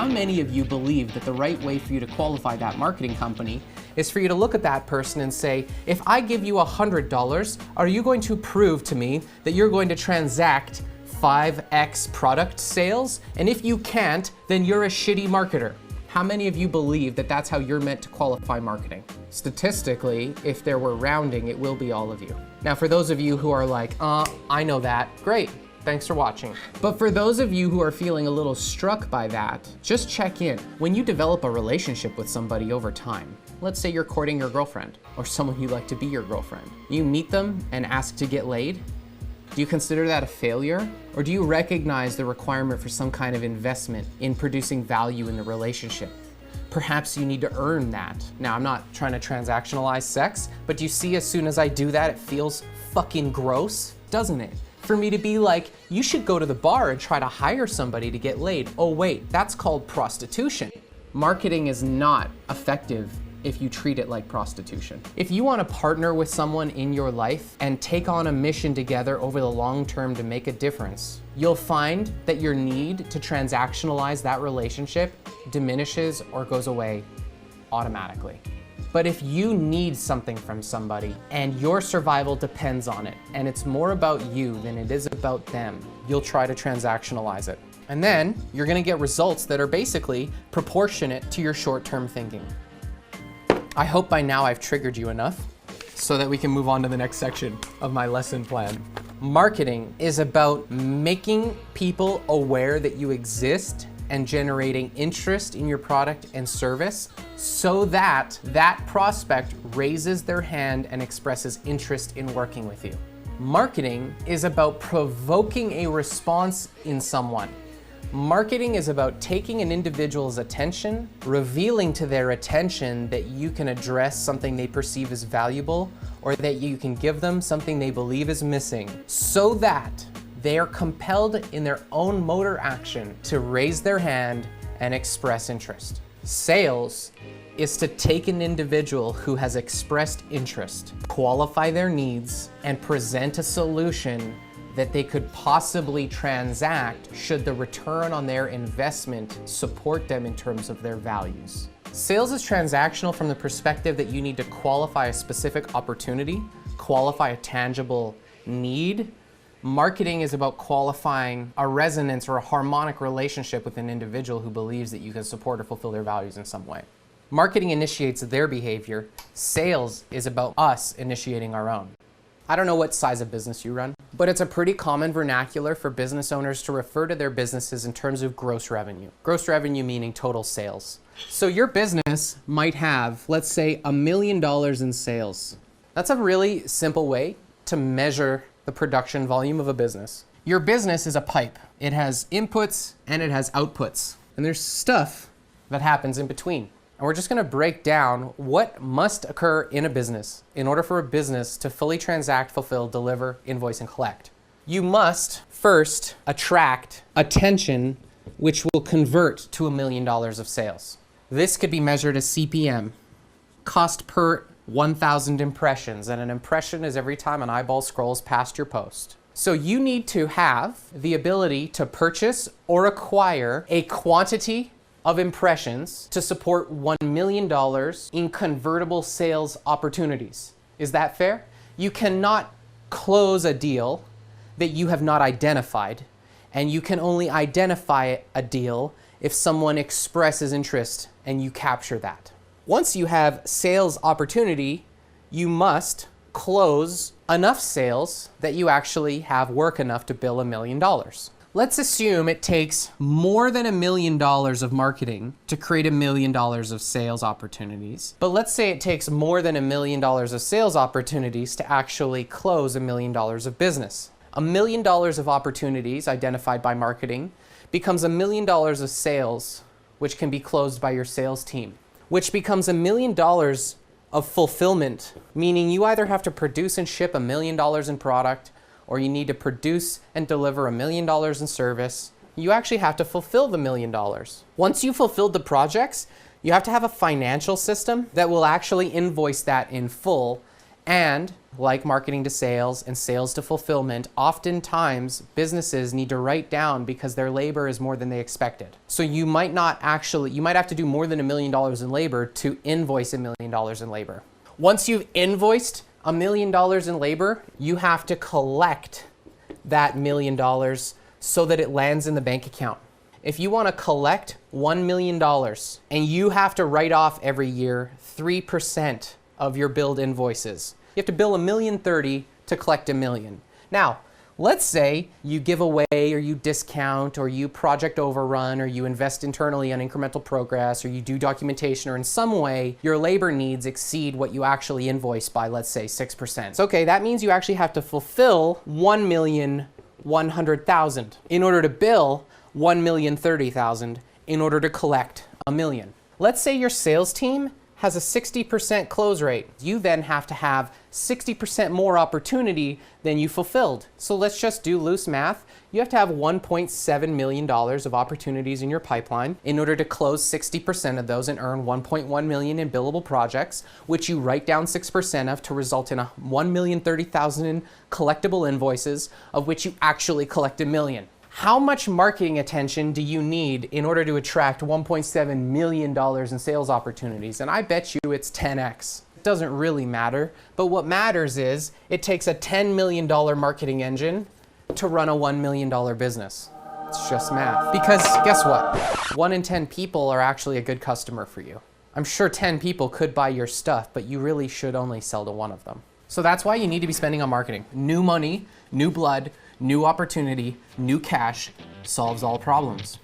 many of you believe that the right way for you to qualify that marketing company is for you to look at that person and say, if I give you $100, are you going to prove to me that you're going to transact 5x product sales? And if you can't, then you're a shitty marketer. How many of you believe that that's how you're meant to qualify marketing? Statistically, if there were rounding, it will be all of you. Now, for those of you who are like, I know that, great. Thanks for watching. But for those of you who are feeling a little struck by that, just check in. When you develop a relationship with somebody over time, let's say you're courting your girlfriend or someone you'd like to be your girlfriend, you meet them and ask to get laid. Do you consider that a failure? Or do you recognize the requirement for some kind of investment in producing value in the relationship? Perhaps you need to earn that. Now, I'm not trying to transactionalize sex, but do you see as soon as I do that, it feels fucking gross, doesn't it? For me to be like, you should go to the bar and try to hire somebody to get laid. Oh wait, that's called prostitution. Marketing is not effective if you treat it like prostitution. If you want to partner with someone in your life and take on a mission together over the long term to make a difference, you'll find that your need to transactionalize that relationship diminishes or goes away automatically. But if you need something from somebody and your survival depends on it, and it's more about you than it is about them, you'll try to transactionalize it. And then you're gonna get results that are basically proportionate to your short-term thinking. I hope by now I've triggered you enough so that we can move on to the next section of my lesson plan. Marketing is about making people aware that you exist and generating interest in your product and service so that that prospect raises their hand and expresses interest in working with you. Marketing is about provoking a response in someone. Marketing is about taking an individual's attention, revealing to their attention that you can address something they perceive as valuable or that you can give them something they believe is missing so that they are compelled in their own motor action to raise their hand and express interest. Sales is to take an individual who has expressed interest, qualify their needs, and present a solution that they could possibly transact should the return on their investment support them in terms of their values. Sales is transactional from the perspective that you need to qualify a specific opportunity, qualify a tangible need. Marketing is about qualifying a resonance or a harmonic relationship with an individual who believes that you can support or fulfill their values in some way. Marketing initiates their behavior. Sales is about us initiating our own. I don't know what size of business you run, but it's a pretty common vernacular for business owners to refer to their businesses in terms of gross revenue. Gross revenue meaning total sales. So your business might have, let's say, $1 million in sales. That's a really simple way to measure the production volume of a business. Your business is a pipe. It has inputs and it has outputs. And there's stuff that happens in between. And we're just gonna break down what must occur in a business in order for a business to fully transact, fulfill, deliver, invoice, and collect. You must first attract attention, which will convert to $1 million of sales. This could be measured as CPM, cost per 1,000 impressions, and an impression is every time an eyeball scrolls past your post. So you need to have the ability to purchase or acquire a quantity of impressions to support $1 million in convertible sales opportunities. Is that fair? You cannot close a deal that you have not identified, and you can only identify a deal if someone expresses interest and you capture that. Once you have sales opportunity, you must close enough sales that you actually have work enough to bill $1 million. Let's assume it takes more than $1 million of marketing to create $1 million of sales opportunities. But let's say it takes more than $1 million of sales opportunities to actually close $1 million of business. $1 million of opportunities identified by marketing becomes $1 million of sales, which can be closed by your sales team, which becomes $1 million of fulfillment, meaning you either have to produce and ship $1 million in product, or you need to produce and deliver $1 million in service. You actually have to fulfill the $1 million. Once you've fulfilled the projects, you have to have a financial system that will actually invoice that in full and like marketing to sales and sales to fulfillment, oftentimes businesses need to write down because their labor is more than they expected. So you might have to do more than $1 million in labor to invoice $1 million in labor. Once you've invoiced $1 million in labor, you have to collect that $1 million so that it lands in the bank account. If you want to collect $1 million and you have to write off every year 3% of your billed invoices, you have to bill $1,030,000 to collect $1 million. Now, let's say you give away or you discount or you project overrun or you invest internally on incremental progress or you do documentation or in some way your labor needs exceed what you actually invoice by, let's say, 6%. So, okay, that means you actually have to fulfill $1,100,000 in order to bill $1,030,000 in order to collect $1 million. Let's say your sales team has a 60% close rate. You then have to have 60% more opportunity than you fulfilled. So let's just do loose math. You have to have $1.7 million of opportunities in your pipeline in order to close 60% of those and earn $1.1 million in billable projects, which you write down 6% of to result in $1,030,000 in collectible invoices, of which you actually collect $1 million. How much marketing attention do you need in order to attract $1.7 million in sales opportunities? And I bet you it's 10x. It doesn't really matter, but what matters is it takes a $10 million marketing engine to run a $1 million business. It's just math. Because guess what? 1 in 10 people are actually a good customer for you. I'm sure 10 people could buy your stuff, but you really should only sell to 1 of them. So that's why you need to be spending on marketing. New money, new blood, new opportunity, new cash solves all problems.